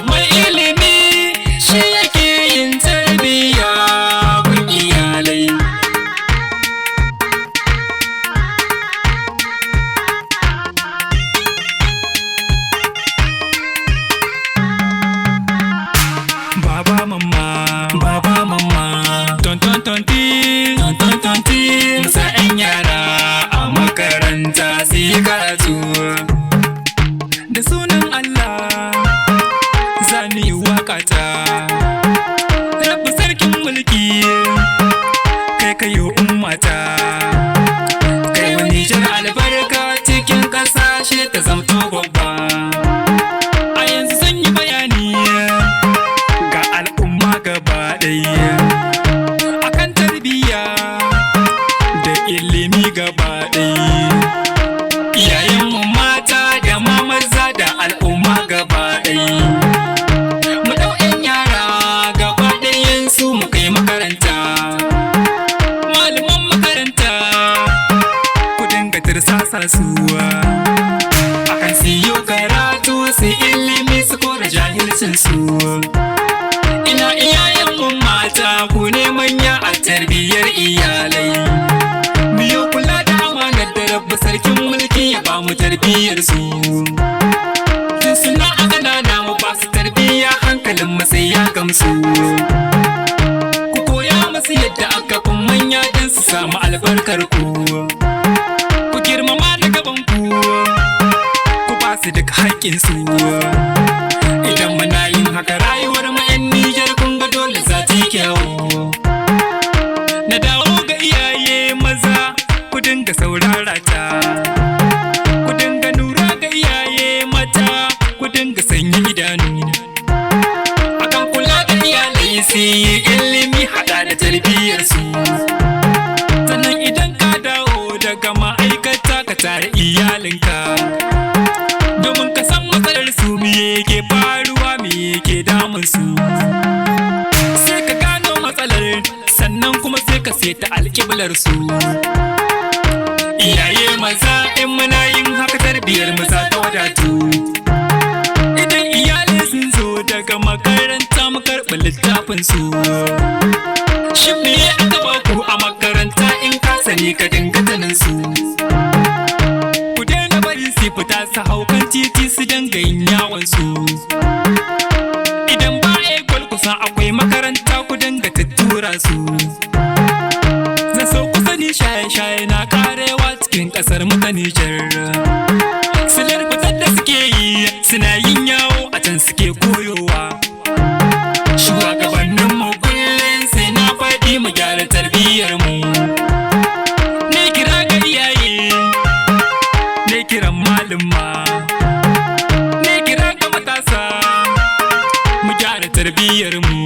mai ilimi shi yake yin tarbiyya gun iyalai. Baba mama ton ton ton ti musa 'yan yara a makaranta su yi karatu. Da sunan Allah zani waƙata, Rabbi sarkin mulki kai kayo ummata, kai wani jar albarka cikin ƙasashe ta zamto babba. A yanzu zan yi bayani ga al'umma gaba ɗaya akan tarbiyya da ilimi gaba ɗaya. Iyayenmu mata da ma maza da al'umma gaba ɗaya, mu ɗau 'yan yara gaba ɗayansu mu kai makaranta. Malaman makaranta ku dinga tirsasa su akan su yi karatu su ilimi su kore jahilcin su. Ina iyayenmu mata ku ne manya a tarbiyyar iyalai, biyo kula da amanar da Rabbi sarkin mulki ya ba mu tarbiyyar su. Tun suna a ƙanana mu ba su tarbiyya hankalin mu sai ya gamsu. Ku koya musu yadda aka kun manya don su samu albarkar ku. Ku girmama na gaban ku ba su duk haƙƙin su. Idan muna yin haka rayuwar mu 'yan Nijar kun ga dole za ta yi kyawu. Na dawo ga iyaye maza ku dinga saurara ta, ku dinga lura ga iyaye mata ku dinga sanya idanu akan kula da iyalai su yi ilimi hada da tarbiyyar su. Sannan idan ka dawo daga ma'aikata ka tare iyalinka, domin ka san matsalar su me yake faruwa me yake damun su. Sai ka gano matsalar sannan kuma sai ka seta alƙiblar su. Iyaye maza in muna yin haka tarbiyyar mu za ta wadatu. Idan iyalai sun zo daga makaranta mu karɓi littafin su. Shin me aka ba ku a makaranta in ka sani ka dinga tanin su. Ku daina bari su fita su hau kan titi su dinga yin yawon su. Idan ba ekol kusa akwai makaranta ku dinga tuttura su. Zan so ku sani shaye-shaye na karewa cikin ƙasar mu ta Nijar. Silar fitar da suke yi suna yin yawo a can suke koyowa. Shugabannin mu kullum sai na faɗi mu gyara tarbiyyar mu. Ne kira ga iyaye, ne kiran malama, ne kira ga matasa mu gyara tarbiyyar mu.